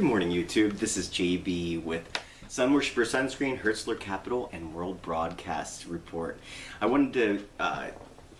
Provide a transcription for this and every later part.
Good morning, YouTube. This is JB with Sun Worshipper Sunscreen, Hertzler Capital, and World Broadcast Report. I wanted to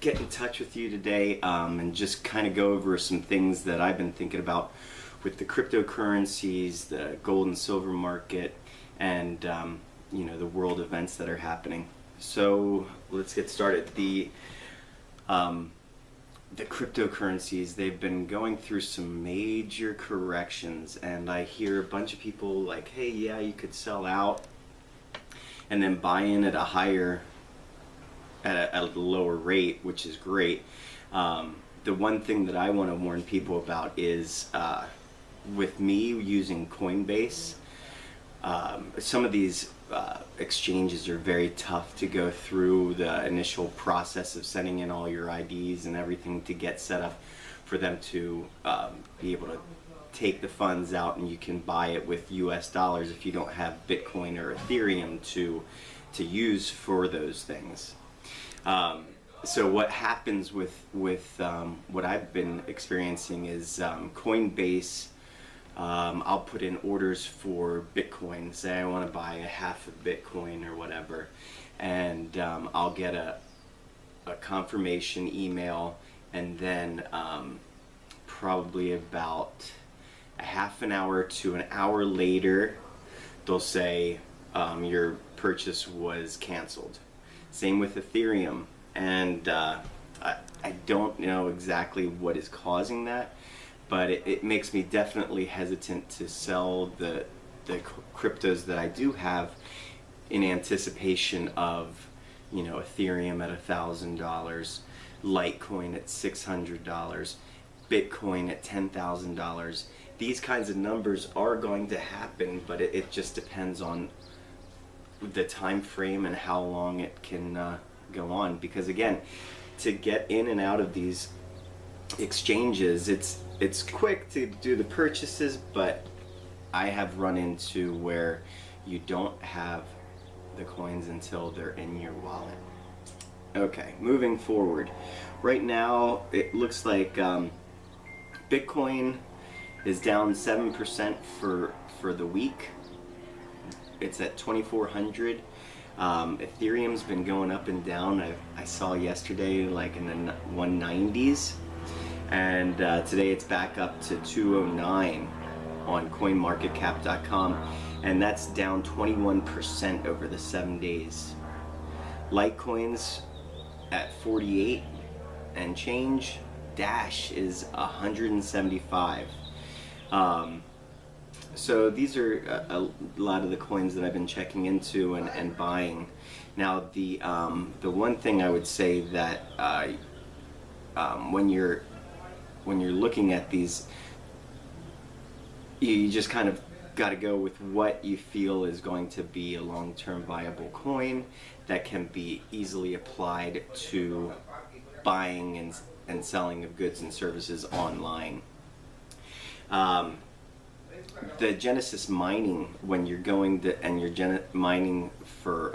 get in touch with you today and just kind of go over some things that I've been thinking about with the cryptocurrencies, the gold and silver market, and you know, the world events that are happening. So let's get started. The cryptocurrencies, they've been going through some major corrections, and I hear a bunch of people like, hey, yeah, you could sell out and then buy in at a lower rate, which is great. The one thing that I want to warn people about is with me using Coinbase, some of these exchanges are very tough to go through the initial process of sending in all your IDs and everything to get set up for them to be able to take the funds out, and you can buy it with US dollars if you don't have Bitcoin or Ethereum to use for those things. So what happens with what I've been experiencing is Coinbase, I'll put in orders for Bitcoin. Say I want to buy a half of Bitcoin or whatever, and I'll get a confirmation email, and then probably about a half an hour to an hour later, they'll say your purchase was canceled. Same with Ethereum, and I don't know exactly what is causing that, but it makes me definitely hesitant to sell the cryptos that I do have in anticipation of, you know, Ethereum at $1,000, Litecoin at $600, Bitcoin at $10,000. These kinds of numbers are going to happen, but it just depends on the time frame and how long it can go on. Because again, to get in and out of these exchanges, it's quick to do the purchases, but I have run into where you don't have the coins until they're in your wallet. Okay, moving forward. Right now, it looks like Bitcoin is down 7% for the week. It's at 2,400. Ethereum's been going up and down. I saw yesterday like in the 190s. And today it's back up to 209 on coinmarketcap.com, and that's down 21% over the 7 days. Litecoin's at 48 and change. Dash is 175. So these are a lot of the coins that I've been checking into and buying. Now the one thing I would say that when you're looking at these, you just kind of got to go with what you feel is going to be a long-term viable coin that can be easily applied to buying and selling of goods and services online. The Genesis mining, when you're going to, and you're mining for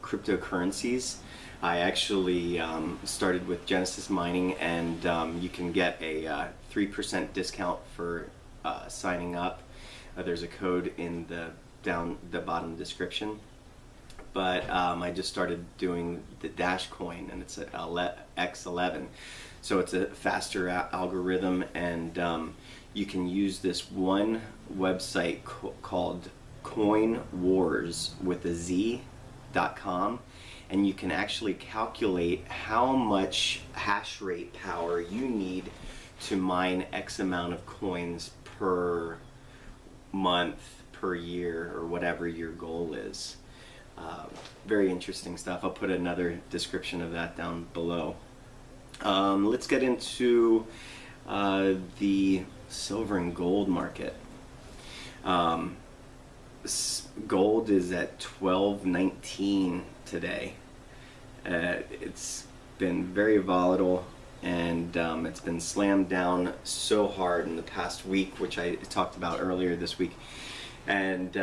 cryptocurrencies, I actually started with Genesis Mining, and you can get a 3% discount for signing up. There's a code in the bottom description. But I just started doing the Dash coin, and it's an X11. So it's a faster algorithm, and you can use this one website called CoinWars with a Z.com. And you can actually calculate how much hash rate power you need to mine X amount of coins per month, per year, or whatever your goal is. Very interesting stuff. I'll put another description of that down below. Let's get into the silver and gold market. Gold is at $12.19 today. It's been very volatile, and it's been slammed down so hard in the past week, which I talked about earlier this week, and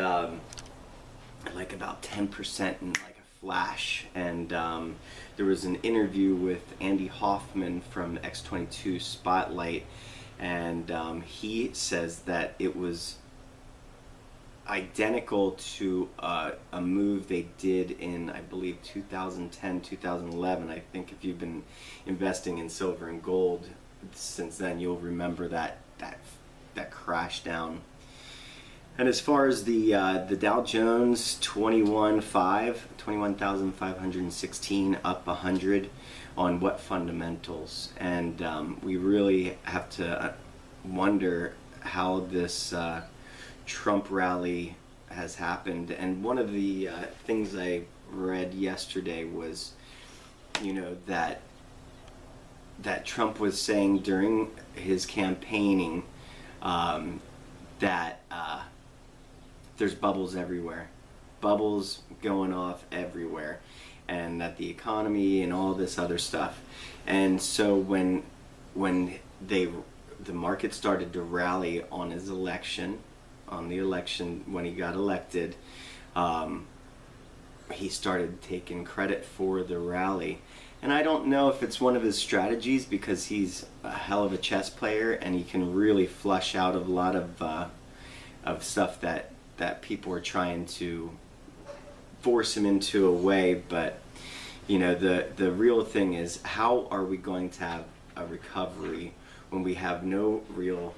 like about 10% in like a flash. And there was an interview with Andy Hoffman from X22 Spotlight, and he says that it was identical to a move they did in, I believe, 2010, 2011. I think if you've been investing in silver and gold since then, you'll remember that crash down. And as far as the Dow Jones, 21,516, up 100 on what fundamentals? And we really have to wonder how this Trump rally has happened. And one of the things I read yesterday was, that Trump was saying during his campaigning that there's bubbles everywhere, bubbles going off everywhere, and that the economy and all this other stuff. And so when the market started to rally on his election, when he got elected, he started taking credit for the rally. And I don't know if it's one of his strategies, because he's a hell of a chess player and he can really flush out a lot of stuff that people are trying to force him into a way. But the real thing is, how are we going to have a recovery when we have no real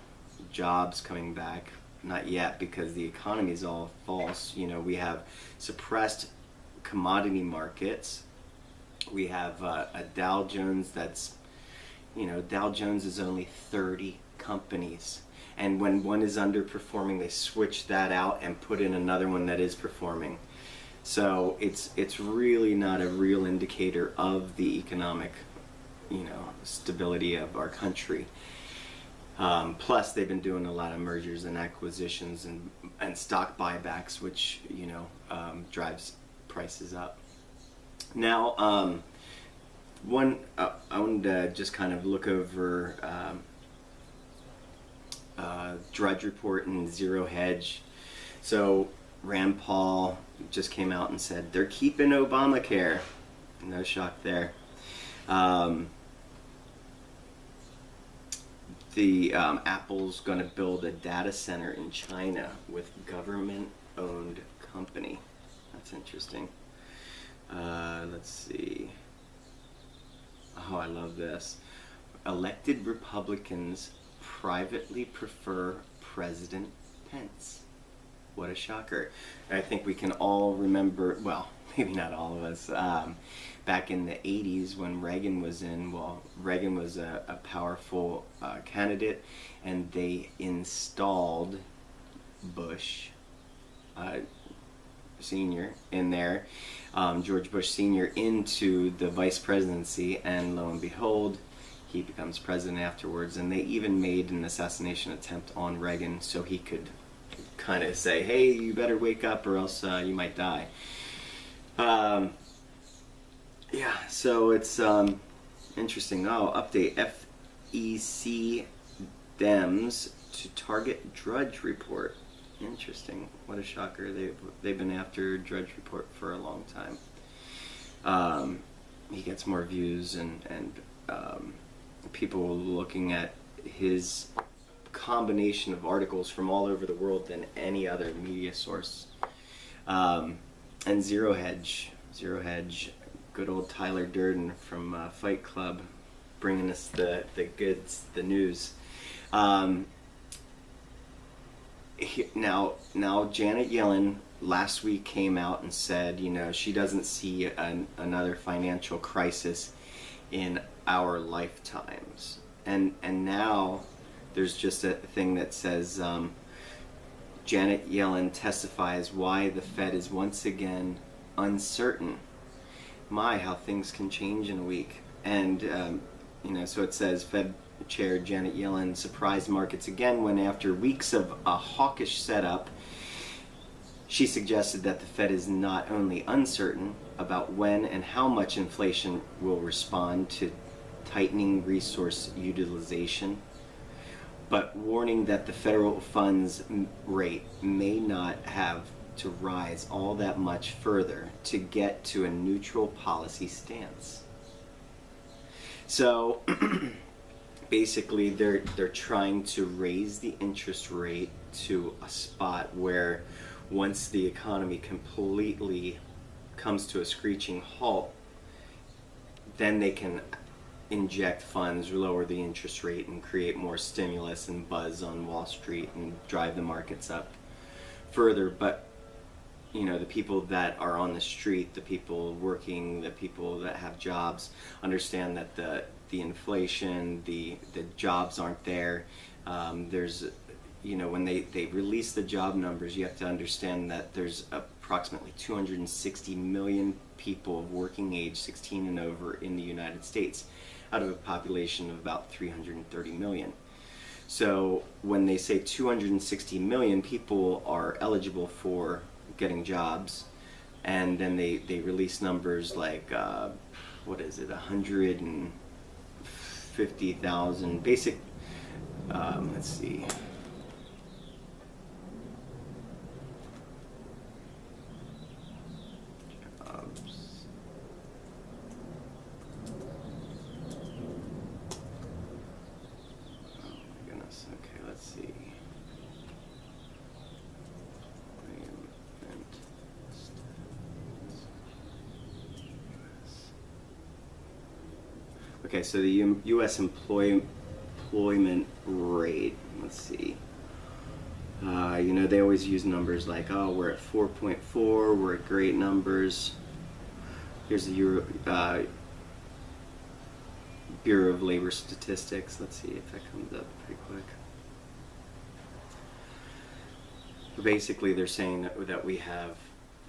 jobs coming back? Not yet, because the economy is all false. We have suppressed commodity markets. We have a Dow Jones that's, Dow Jones is only 30 companies. And when one is underperforming, they switch that out and put in another one that is performing. So it's really not a real indicator of the economic, stability of our country. Plus, they've been doing a lot of mergers and acquisitions and stock buybacks, which drives prices up. Now, I wanted to just kind of look over Drudge Report and Zero Hedge. So Rand Paul just came out and said they're keeping Obamacare. No shock there. Apple's going to build a data center in China with government-owned company. That's interesting. Let's see. Oh, I love this. Elected Republicans privately prefer President Pence. What a shocker. I think we can all remember, well, maybe not all of us, back in the 80s when Reagan was in. Well, Reagan was a powerful candidate, and they installed Bush Sr. in there, George Bush Sr. into the vice presidency, and lo and behold, he becomes president afterwards. And they even made an assassination attempt on Reagan so he could kind of say, hey, you better wake up or else you might die. Yeah, so it's interesting. Oh, update. FEC Dems to target Drudge Report. Interesting. What a shocker. They've been after Drudge Report for a long time. He gets more views and people looking at his combination of articles from all over the world than any other media source. And Zero Hedge, good old Tyler Durden from Fight Club, bringing us the goods, the news. Now Janet Yellen last week came out and said, she doesn't see another financial crisis in our lifetimes. And now there's just a thing that says Janet Yellen testifies why the Fed is once again uncertain. My, how things can change in a week. And so it says Fed Chair Janet Yellen surprised markets again when, after weeks of a hawkish setup, she suggested that the Fed is not only uncertain about when and how much inflation will respond to tightening resource utilization, but warning that the federal funds rate may not have to rise all that much further to get to a neutral policy stance. So basically they're trying to raise the interest rate to a spot where once the economy completely comes to a screeching halt, then they can inject funds, lower the interest rate, and create more stimulus and buzz on Wall Street and drive the markets up further. But you know, the people that are on the street, the people working, the people that have jobs, understand that the inflation, the jobs aren't there. There's, you know, when they release the job numbers, you have to understand that there's approximately 260 million people of working age 16 and over in the United States, out of a population of about 330 million. So when they say 260 million people are eligible for getting jobs, and then they release numbers like what is it, 150,000 basic, let's see, jobs. Oh my goodness, okay, let's see. Okay, so the U.S. employment rate, let's see. You know, they always use numbers like, oh, we're at 4.4, we're at great numbers. Here's the Bureau of Labor Statistics. Let's see if that comes up pretty quick. But basically, they're saying that we have,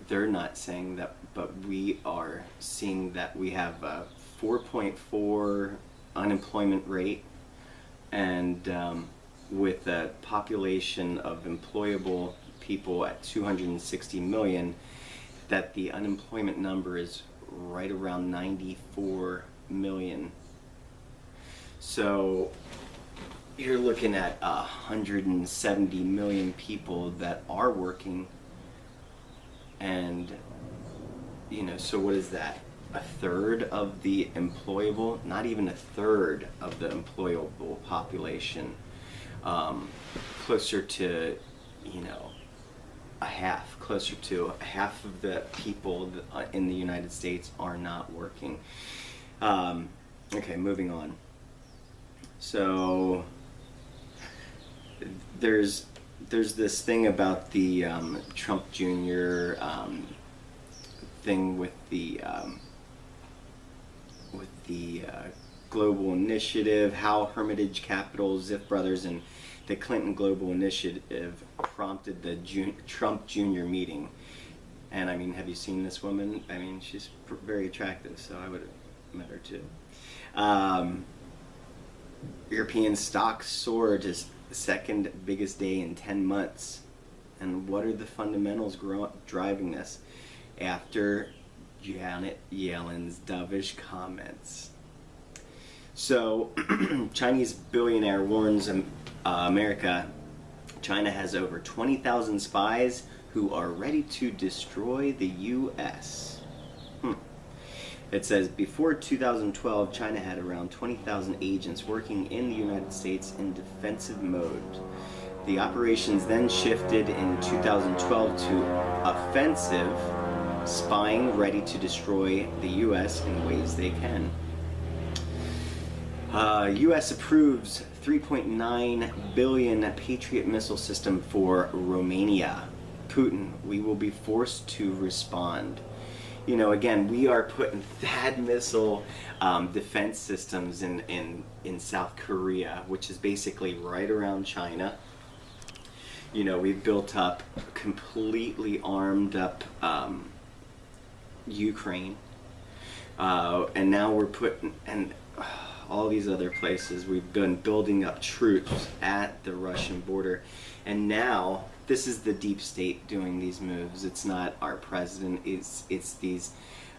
they're not saying that, but we are seeing that we have a 4.4 unemployment rate, and with a population of employable people at 260 million, that the unemployment number is right around 94 million. So you're looking at 170 million people that are working, and you know, so what is that? A third of the employable, not even a third of the employable population, closer to, you know, closer to half of the people in the United States are not working. Okay, moving on. So there's this thing about the Trump Jr. Thing with the Global Initiative, how Hermitage Capital, Ziff Brothers, and the Clinton Global Initiative prompted the Trump Jr. meeting. And I mean, have you seen this woman? I mean, she's very attractive, so I would have met her too. European stocks soared to the second biggest day in 10 months. And what are the fundamentals driving this? After Janet Yellen's dovish comments. So, Chinese billionaire warns America, China has over 20,000 spies who are ready to destroy the U.S. It says, before 2012, China had around 20,000 agents working in the United States in defensive mode. The operations then shifted in 2012 to offensive, spying, ready to destroy the U.S. in ways they can. U.S. approves $3.9 billion Patriot missile system for Romania. Putin, we will be forced to respond. You know, again, we are putting THAAD missile defense systems in South Korea, which is basically right around China. You know, we've built up completely armed up Ukraine, and now we're putting, and all these other places, we've been building up troops at the Russian border, and now this is the deep state doing these moves. It's not our president, it's these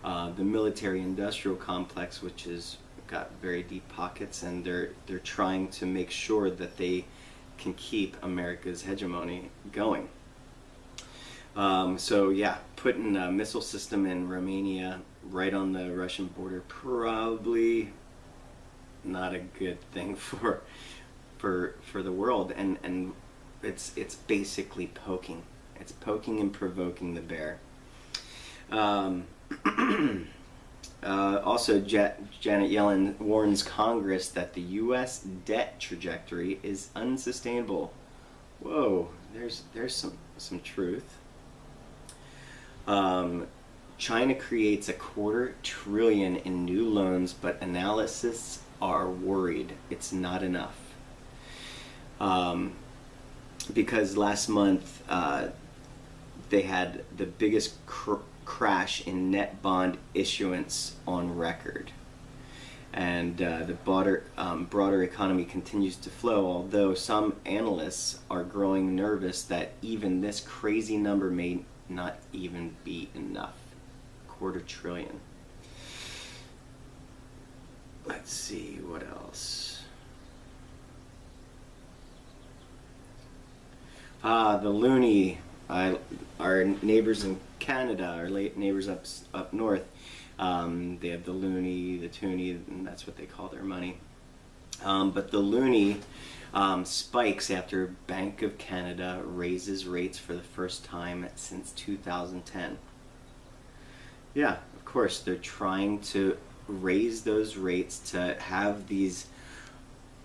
the military industrial complex, which has got very deep pockets, and they're trying to make sure that they can keep America's hegemony going. So yeah, putting a missile system in Romania right on the Russian border, probably not a good thing for the world, and it's basically poking. It's poking and provoking the bear. Also, Janet Yellen warns Congress that the U.S. debt trajectory is unsustainable. Whoa, there's some truth. China creates $250 billion in new loans, but analysts are worried it's not enough. Because last month they had the biggest crash in net bond issuance on record, and the broader economy continues to flow, although some analysts are growing nervous that even this crazy number may not even be enough. $250 billion. Let's see what else. The loonie, our neighbors in Canada, our late neighbors up north, they have the loonie, the toonie, and that's what they call their money. But the loonie spikes after Bank of Canada raises rates for the first time since 2010. Yeah, of course, they're trying to raise those rates to have these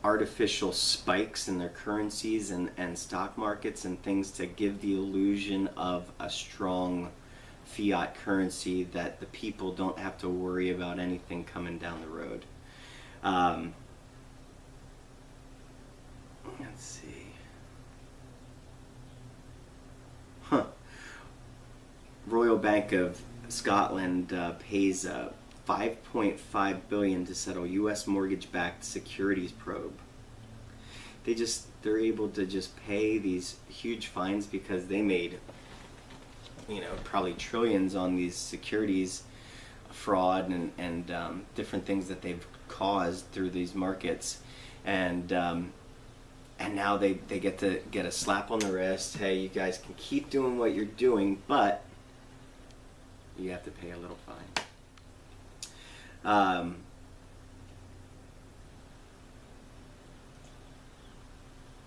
artificial spikes in their currencies and stock markets and things to give the illusion of a strong fiat currency that the people don't have to worry about anything coming down the road. Let's see. Royal Bank of Scotland pays $5.5 billion to settle U.S. mortgage-backed securities probe. They're able to just pay these huge fines because they made, probably trillions on these securities fraud and different things that they've caused through these markets, and now they get to get a slap on the wrist. Hey, you guys can keep doing what you're doing, but you have to pay a little fine.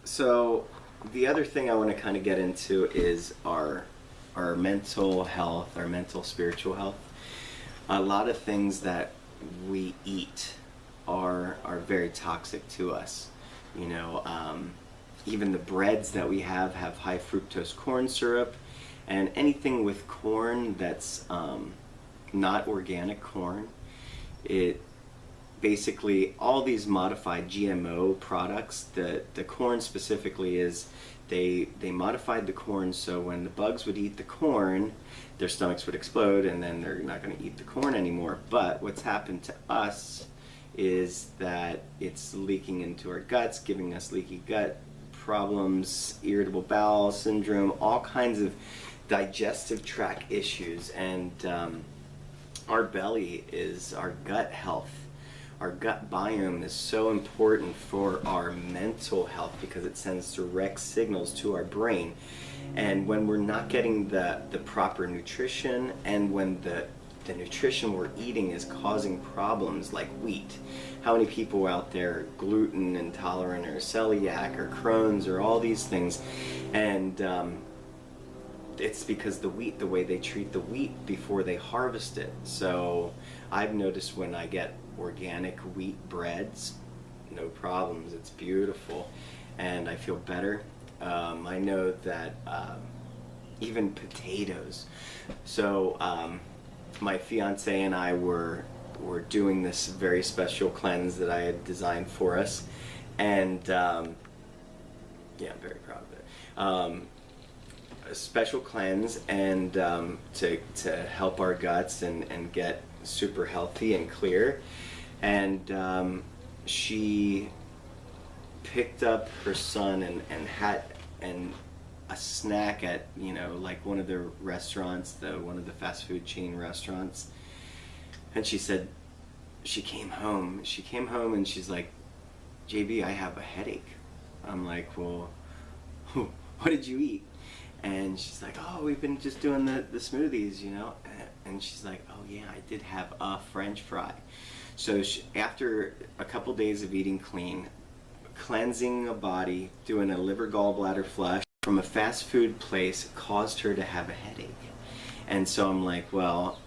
So the other thing I want to kind of get into is our mental health, our mental spiritual health. A lot of things that we eat are very toxic to us. Even the breads that we have high fructose corn syrup, and anything with corn that's not organic corn. It basically, all these modified GMO products, the corn specifically is, they modified the corn so when the bugs would eat the corn, their stomachs would explode and then they're not going to eat the corn anymore. But what's happened to us is that it's leaking into our guts, giving us leaky gut problems, irritable bowel syndrome, all kinds of digestive tract issues, and our belly is our gut health. Our gut biome is so important for our mental health because it sends direct signals to our brain. And when we're not getting the proper nutrition, and when the nutrition we're eating is causing problems like wheat. How many people out there are gluten intolerant or celiac or Crohn's or all these things? And it's because the wheat, the way they treat the wheat before they harvest it. So I've noticed when I get organic wheat breads, no problems, it's beautiful, and I feel better. I know that even potatoes. So my fiance and I were doing this very special cleanse that I had designed for us, and yeah, I'm very proud of it. A special cleanse, and to help our guts and get super healthy and clear. And she picked up her son and had a snack at, like one of the restaurants, one of the fast food chain restaurants. And she said she came home and she's like, JB, I have a headache. I'm like, well, what did you eat? And she's like, oh, we've been just doing the smoothies, And she's like, oh yeah, I did have a French fry. So after a couple days of eating clean, cleansing a body, doing a liver gallbladder flush from a fast food place caused her to have a headache. And so I'm like, well,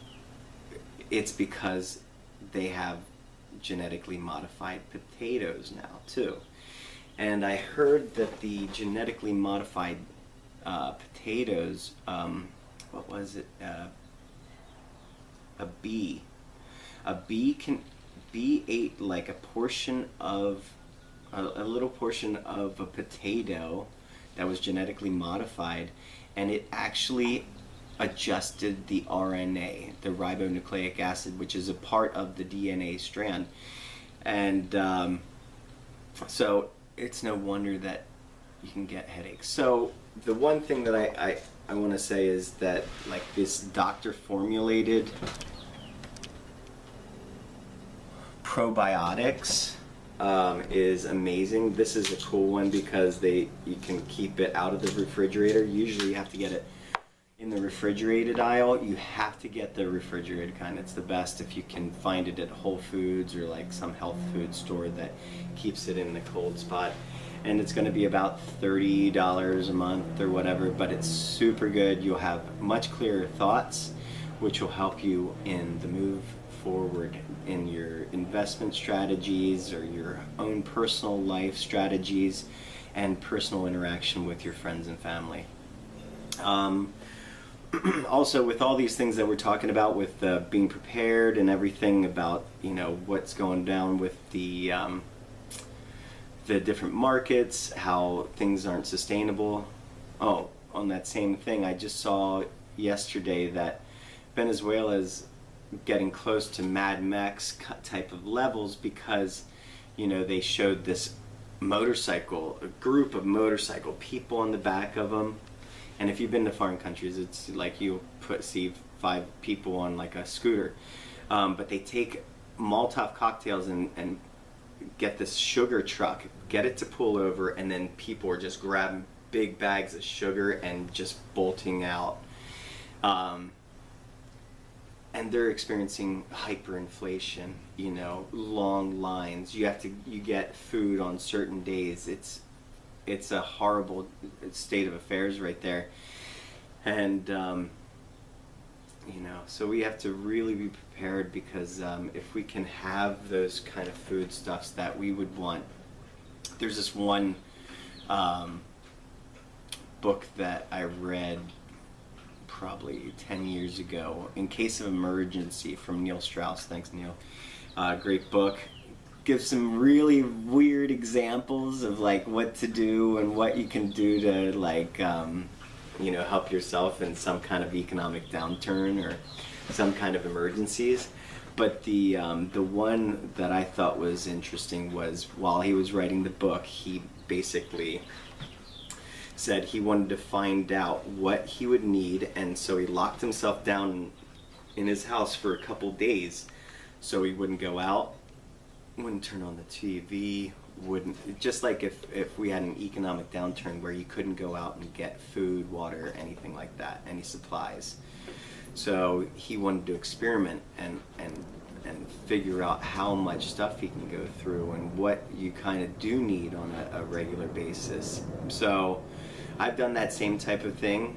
it's because they have genetically modified potatoes now too. And I heard that the genetically modified potatoes, what was it? A bee ate like a portion of a little portion of a potato that was genetically modified, and it actually adjusted the RNA, the ribonucleic acid, which is a part of the DNA strand. And so it's no wonder that you can get headaches. So the one thing that I want to say is that, like, this doctor formulated probiotics is amazing. This is a cool one because you can keep it out of the refrigerator. Usually you have to get it in the refrigerated aisle. You have to get the refrigerated kind. It's the best if you can find it at Whole Foods or like some health food store that keeps it in the cold spot. And it's going to be about $30 a month or whatever, but it's super good. You'll have much clearer thoughts, which will help you in the move forward in your investment strategies or your own personal life strategies and personal interaction with your friends and family. Also, with all these things that we're talking about, with being prepared and everything about, you know, what's going down with the different markets, how things aren't sustainable. Oh, on that same thing, I just saw yesterday that Venezuela's getting close to Mad Max type of levels because, you know, they showed this motorcycle, a group of motorcycle people on the back of them. And if you've been to foreign countries, it's like you see 5 people on like a scooter. But they take Molotov cocktails and get this sugar truck, get it to pull over, and then people are just grabbing big bags of sugar and just bolting out. And they're experiencing hyperinflation, you know, long lines. You get food on certain days. It's a horrible state of affairs right there. And you know, so we have to really be prepared because if we can have those kind of foodstuffs that we would want. There's this one book that I read probably 10 years ago, In Case of Emergency, from Neil Strauss. Thanks, Neil. Great book. Gives some really weird examples of like what to do and what you can do to, like, you know, help yourself in some kind of economic downturn or some kind of emergencies. But the one that I thought was interesting was, while he was writing the book, he basically said he wanted to find out what he would need, and so he locked himself down in his house for a couple days so he wouldn't go out, wouldn't turn on the TV, wouldn't, just like if we had an economic downturn where you couldn't go out and get food, water, anything like that, any supplies. So he wanted to experiment and figure out how much stuff he can go through and what you kind of do need on a regular basis. So I've done that same type of thing,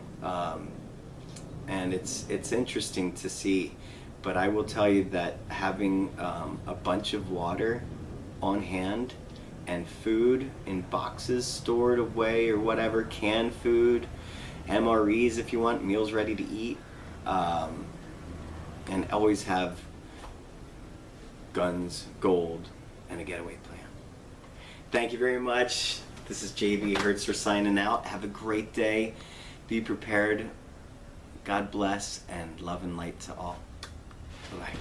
and it's interesting to see. But I will tell you that having a bunch of water on hand and food in boxes stored away or whatever, canned food, MREs if you want, meals ready to eat, and always have guns, gold, and a getaway plan. Thank you very much. This is JV Hertzer signing out. Have a great day. Be prepared. God bless, and love and light to all. Bye-bye.